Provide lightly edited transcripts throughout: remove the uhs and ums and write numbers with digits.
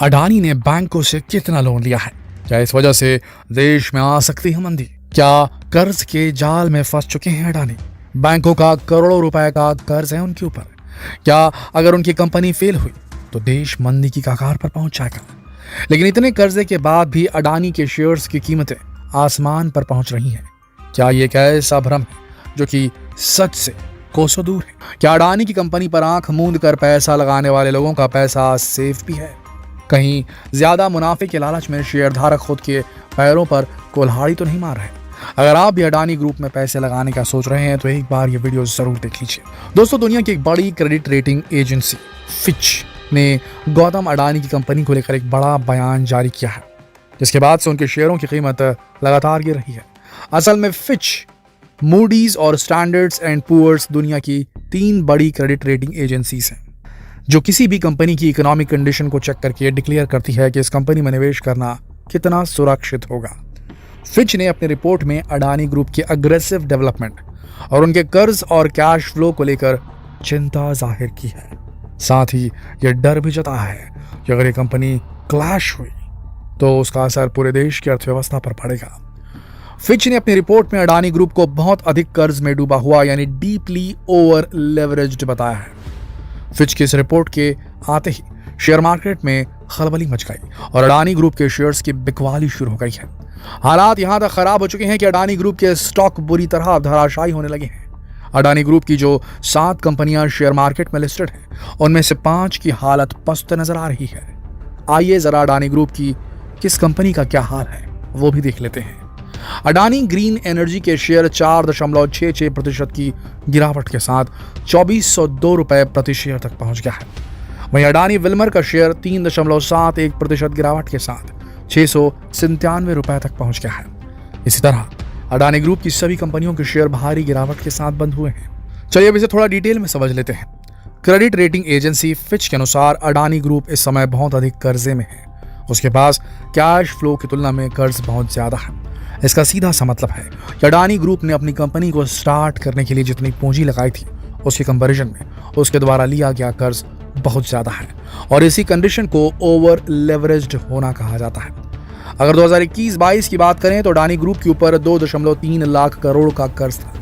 अडानी ने बैंकों से कितना लोन लिया है? क्या इस वजह से देश में आ सकती है मंदी? क्या कर्ज के जाल में फंस चुके हैं अडानी? बैंकों का करोड़ों रुपए का कर्ज है उनके ऊपर। क्या अगर उनकी कंपनी फेल हुई तो देश मंदी की कगार पर पहुंच जाएगा? लेकिन इतने कर्जे के बाद भी अडानी के शेयर्स की कीमतें आसमान पर पहुंच रही हैं। क्या ये एक ऐसा भ्रम है जो कि सच से कोसों दूर है? क्या अडानी की कंपनी पर आंख मूंद कर पैसा लगाने वाले लोगों का पैसा सेफ भी है? कहीं ज्यादा मुनाफे के लालच में शेयरधारक खुद के पैरों पर कुल्हाड़ी तो नहीं मार रहे? अगर आप भी अडानी ग्रुप में पैसे लगाने का सोच रहे हैं तो एक बार ये वीडियो जरूर देख लीजिए। दोस्तों, दुनिया की एक बड़ी क्रेडिट रेटिंग एजेंसी फिच ने गौतम अडानी की कंपनी को लेकर एक बड़ा बयान जारी किया है, जिसके बाद से उनके शेयरों की कीमत लगातार गिर रही है। असल में फिच, मूडीज और स्टैंडर्ड्स एंड पुअर्स दुनिया की 3 बड़ी क्रेडिट रेटिंग एजेंसीज हैं जो किसी भी कंपनी की इकोनॉमिक कंडीशन को चेक करके डिक्लेयर करती है कि इस कंपनी में निवेश करना कितना सुरक्षित होगा। फिच ने अपनी रिपोर्ट में अडानी ग्रुप के अग्रेसिव डेवलपमेंट और उनके कर्ज और कैश फ्लो को लेकर चिंता जाहिर की है। साथ ही यह डर भी जताया है कि अगर ये कंपनी क्लैश हुई तो उसका असर पूरे देश की अर्थव्यवस्था पर पड़ेगा। फिच ने अपनी रिपोर्ट में अडानी ग्रुप को बहुत अधिक कर्ज में डूबा हुआ यानी डीपली ओवर लेवरेज्ड बताया है। फिच की इस रिपोर्ट के आते ही शेयर मार्केट में खलबली मच गई और अडानी ग्रुप के शेयर्स की बिकवाली शुरू हो गई है। हालात यहां तक खराब हो चुके हैं कि अडानी ग्रुप के स्टॉक बुरी तरह धराशायी होने लगे हैं। अडानी ग्रुप की जो 7 कंपनियां शेयर मार्केट में लिस्टेड हैं, उनमें से 5 की हालत पस्त नजर आ रही है। आइए जरा अडानी ग्रुप की किस कंपनी का क्या हाल है वो भी देख लेते हैं। अडानी ग्रीन एनर्जी के शेयर 4.66% की गिरावट के साथ 2402 रुपए प्रति शेयर तक पहुंच गया है। वहीं अडानी विल्मर का शेयर 3.71% गिरावट के साथ 697 रुपए तक पहुंच गया है। इसी तरह अडानी ग्रुप की सभी कंपनियों के शेयर भारी गिरावट के साथ बंद हुए हैं। चलिए अब इसे थोड़ा डिटेल में समझ लेते हैं। क्रेडिट रेटिंग एजेंसी फिच के अनुसार अडानी ग्रुप इस समय बहुत अधिक कर्जे में है। उसके पास कैश फ्लो की तुलना में कर्ज बहुत ज्यादा है। इसका सीधा सा मतलब है कि अडानी ग्रुप ने अपनी कंपनी को स्टार्ट करने के लिए जितनी पूंजी लगाई थी उसके कंपैरिजन में उसके द्वारा लिया गया कर्ज बहुत ज्यादा है और इसी कंडीशन को ओवर लेवरेज्ड होना कहा जाता है। अगर 2021-22 की बात करें तो अडानी ग्रुप के ऊपर 2.3 लाख करोड़ का कर्ज था।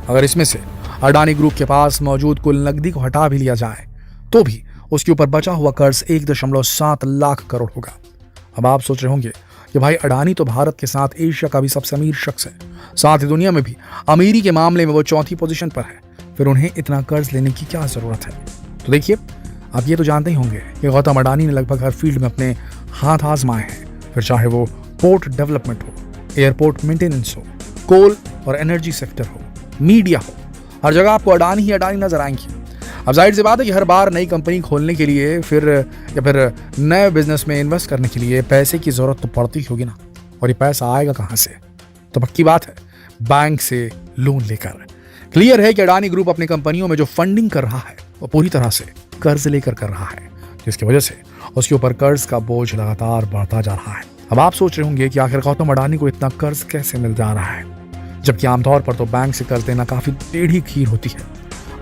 अगर इसमें से अडानी ग्रुप के पास मौजूद कुल नकदी को हटा भी लिया जाए तो भी उसके ऊपर बचा हुआ कर्ज 1.7 लाख करोड़ होगा। अब आप सोच रहे होंगे कि भाई अडानी तो भारत के साथ एशिया का भी सबसे अमीर शख्स है, साथ ही दुनिया में भी अमीरी के मामले में वो 4थी पोजीशन पर है, फिर उन्हें इतना कर्ज लेने की क्या जरूरत है? तो देखिए, आप ये तो जानते ही होंगे कि गौतम अडानी ने लगभग हर फील्ड में अपने हाथ आजमाए हैं, फिर चाहे वो पोर्ट डेवलपमेंट हो, एयरपोर्ट मेंटेनेंस हो, कोल और एनर्जी सेक्टर हो, मीडिया हो, हर जगह आपको अडानी ही अडानी नजर आएंगे। अब जाहिर सी बात है कि हर बार नई कंपनी खोलने के लिए फिर नए बिजनेस में इन्वेस्ट करने के लिए पैसे की जरूरत तो पड़ती होगी ना, और ये पैसा आएगा कहाँ से? तो पक्की बात है, बैंक से लोन लेकर। क्लियर है कि अडानी ग्रुप अपनी कंपनियों में जो फंडिंग कर रहा है वो पूरी तरह से कर्ज लेकर कर रहा है, जिसकी वजह से उसके ऊपर कर्ज का बोझ लगातार बढ़ता जा रहा है। अब आप सोच रहे होंगे कि आखिर गौतम अडानी को इतना कर्ज कैसे मिल जा रहा है, जबकि आमतौर पर तो बैंक से कर्ज देना काफी टेढ़ी खीर होती है।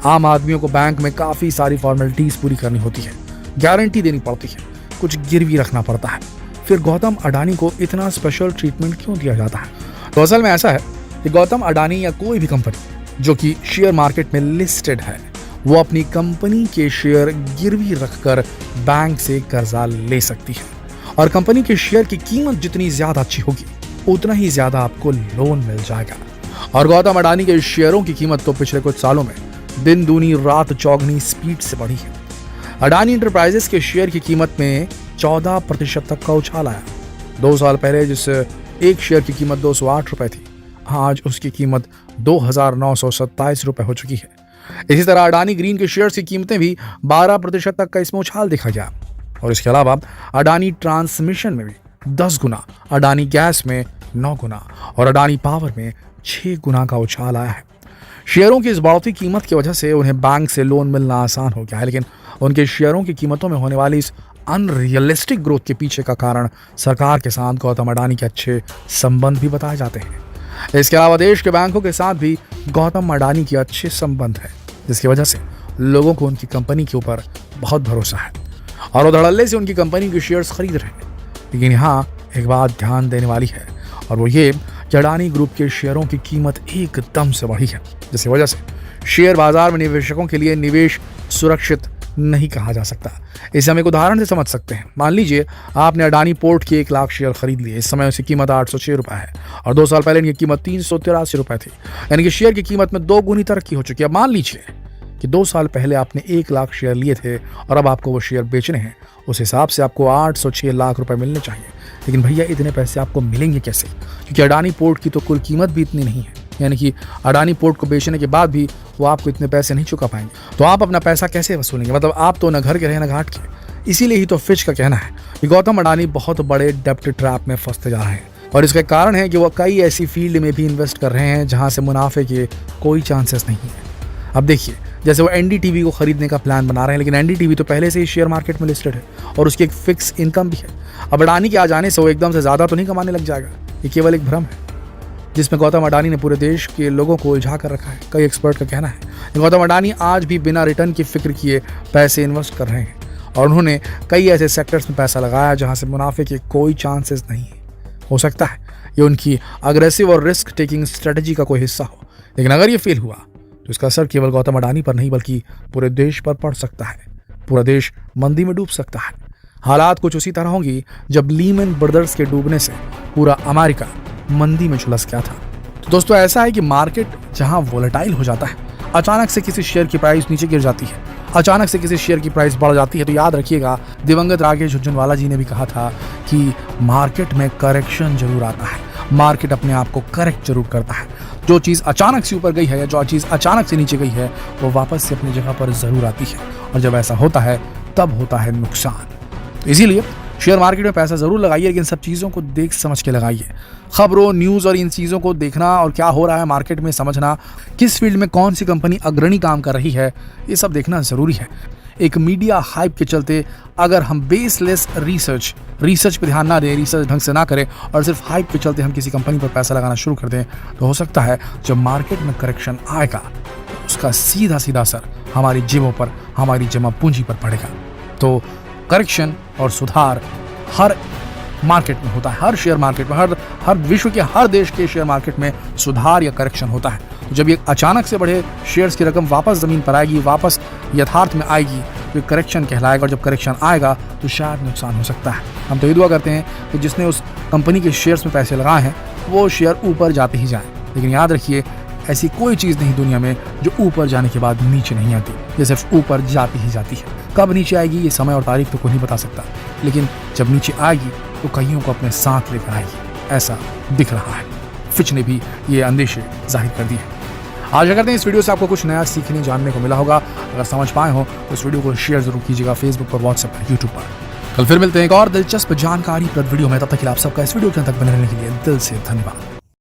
आम आदमियों को बैंक में काफी सारी फॉर्मेलिटीज पूरी करनी होती है, गारंटी देनी पड़ती है, कुछ गिरवी रखना पड़ता है। फिर गौतम अडानी को इतना स्पेशल ट्रीटमेंट क्यों दिया जाता है? तो असल में ऐसा है कि गौतम अडानी या कोई भी कंपनी जो कि शेयर मार्केट में लिस्टेड है, वो अपनी कंपनी के शेयर गिरवी रखकर बैंक से कर्जा ले सकती है और कंपनी के शेयर की कीमत जितनी ज्यादा अच्छी होगी उतना ही ज्यादा आपको लोन मिल जाएगा। और गौतम अडानी के शेयरों की कीमत तो पिछले कुछ सालों में दिन दूनी रात चौगनी स्पीड से बढ़ी है। अडानी इंटरप्राइजेस के शेयर की कीमत में 14% तक का उछाल आया। 2 साल पहले जिस एक शेयर की कीमत 208 रुपए थी, आज उसकी कीमत 2,927 रुपए हो चुकी है। इसी तरह अडानी ग्रीन के शेयर की कीमतें भी 12% तक का इसमें उछाल देखा गया। और इसके अलावा अडानी ट्रांसमिशन में भी 10 गुना, अडानी गैस में 9 गुना और अडानी पावर में 6 गुना का उछाल आया है। शेयरों की इस बढ़ती कीमत की वजह से उन्हें बैंक से लोन मिलना आसान हो गया है, लेकिन उनके शेयरों की कीमतों में होने वाली इस अनरियलिस्टिक ग्रोथ के पीछे का कारण सरकार के साथ गौतम अडानी के अच्छे संबंध भी बताए जाते हैं। इसके अलावा देश के बैंकों के साथ भी गौतम अडानी के अच्छे संबंध है, जिसकी वजह से लोगों को उनकी कंपनी के ऊपर बहुत भरोसा है। और वो धड़ल्ले से उनकी कंपनी के शेयर्स खरीद रहे हैं। लेकिन यहाँ एक बात ध्यान देने वाली है, और वो ये कि अडानी ग्रुप के शेयरों की कीमत एकदम से बढ़ी है, जिसकी वजह से शेयर बाजार में निवेशकों के लिए निवेश सुरक्षित नहीं कहा जा सकता। इसे हम एक उदाहरण से समझ सकते हैं। मान लीजिए आपने अडानी पोर्ट के 1 लाख शेयर खरीद लिए। इस समय उसकी कीमत 806 रुपये है और 2 साल पहले इनकी कीमत 383 रुपये थी, यानी कि शेयर की कीमत में 2 गुनी तरक्की हो चुकी है। मान लीजिए कि 2 साल पहले आपने 1 लाख शेयर लिए थे और अब आपको वो शेयर बेचने हैं, उस हिसाब से आपको 806 लाख रुपए मिलने चाहिए। लेकिन भैया इतने पैसे आपको मिलेंगे कैसे? क्योंकि अडानी पोर्ट की तो कुल कीमत भी इतनी नहीं है, यानी कि अडानी पोर्ट को बेचने के बाद भी वो आपको इतने पैसे नहीं चुका पाएंगे। तो आप अपना पैसा कैसे वसूलेंगे? मतलब आप तो न घर के रहे न घाट के। इसीलिए ही तो फिच का कहना है कि गौतम अडानी बहुत बड़े डेब्ट ट्रैप में फंसते जा रहे हैं, और इसका कारण है कि वो कई ऐसी फील्ड में भी इन्वेस्ट कर रहे हैं जहां से मुनाफे के कोई चांसेस नहीं है। अब देखिए, जैसे वो एनडीटीवी को खरीदने का प्लान बना रहे हैं, लेकिन एनडीटीवी तो पहले से ही शेयर मार्केट में लिस्टेड है और उसकी एक फिक्स इनकम भी है। अब अडानी के आ जाने से वो एकदम से ज़्यादा तो नहीं कमाने लग जाएगा। ये केवल एक भ्रम है जिसमें गौतम अडानी ने पूरे देश के लोगों को उलझा कर रखा है। कई एक्सपर्ट का कहना है गौतम अडानी आज भी बिना रिटर्न की फिक्र किए पैसे इन्वेस्ट कर रहे हैं, और उन्होंने कई ऐसे सेक्टर्स में पैसा लगाया जहाँ से मुनाफे के कोई चांसेस नहीं है। हो सकता है ये उनकी अग्रेसिव और रिस्क टेकिंग स्ट्रेटजी का कोई हिस्सा हो, लेकिन अगर ये फेल हुआ तो इसका असर केवल गौतम अडानी पर नहीं बल्कि पूरे देश पर पड़ सकता है। पूरा देश मंदी में डूब सकता है। हालात कुछ उसी तरह होंगी जब लीमन ब्रदर्स के डूबने से पूरा अमेरिका मंदी में झुलस गया था। तो दोस्तों, ऐसा है कि मार्केट जहां वोलेटाइल हो जाता है, अचानक से किसी शेयर की प्राइस नीचे गिर जाती है, अचानक से किसी शेयर की प्राइस बढ़ जाती है, तो याद रखिएगा दिवंगत राकेश झुनझुनवाला जी ने भी कहा था कि मार्केट में करेक्शन जरूर आता है, मार्केट अपने आप को करेक्ट जरूर करता है। जो चीज़ अचानक से ऊपर गई है या जो चीज़ अचानक से नीचे गई है वो वापस से अपनी जगह पर ज़रूर आती है, और जब ऐसा होता है तब होता है नुकसान। तो इसीलिए शेयर मार्केट में पैसा ज़रूर लगाइए, लेकिन सब चीज़ों को देख समझ के लगाइए। खबरों, न्यूज़ और इन चीज़ों को देखना और क्या हो रहा है मार्केट में समझना, किस फील्ड में कौन सी कंपनी अग्रणी काम कर रही है, ये सब देखना ज़रूरी है। एक मीडिया हाइप के चलते अगर हम बेसलेस रिसर्च पे ध्यान ना दें, रिसर्च ढंग से ना करें और सिर्फ हाइप के चलते हम किसी कंपनी पर पैसा लगाना शुरू कर दें, तो हो सकता है जब मार्केट में करेक्शन आएगा उसका सीधा असर हमारी जेबों पर, हमारी जमा पूंजी पर पड़ेगा। तो करेक्शन और सुधार हर मार्केट में होता है, हर शेयर मार्केट में, हर विश्व के हर देश के शेयर मार्केट में सुधार या करेक्शन होता है। तो जब ये अचानक से बढ़े शेयर्स की रकम वापस ज़मीन पर आएगी, वापस यथार्थ में आएगी, तो ये करेक्शन कहलाएगा, और जब करेक्शन आएगा तो शायद नुकसान हो सकता है। हम तो ये दुआ करते हैं कि जिसने उस कंपनी के शेयर्स में पैसे लगाए हैं वो शेयर ऊपर जाते ही जाएँ, लेकिन याद रखिए ऐसी कोई चीज़ नहीं दुनिया में जो ऊपर जाने के बाद नीचे नहीं आती, ये सिर्फ ऊपर जाती ही जाती है। कब नीचे आएगी ये समय और तारीख तो कोई नहीं बता सकता, लेकिन जब नीचे आएगी तो कईयों को अपने साथ लेकर आएगी, ऐसा दिख रहा है। फिच ने भी ये अंदेशे जाहिर कर दिए। आशा करते हैं इस वीडियो से आपको कुछ नया सीखने जानने को मिला होगा। अगर समझ पाए हो तो इस वीडियो को शेयर जरूर कीजिएगा फेसबुक पर, व्हाट्सएप पर, यूट्यूब पर। कल फिर मिलते हैं एक और दिलचस्प जानकारी प्रद वीडियो में। तब तक के लिए आप सबका इस वीडियो के अंत तक बने रहने के लिए दिल से धन्यवाद।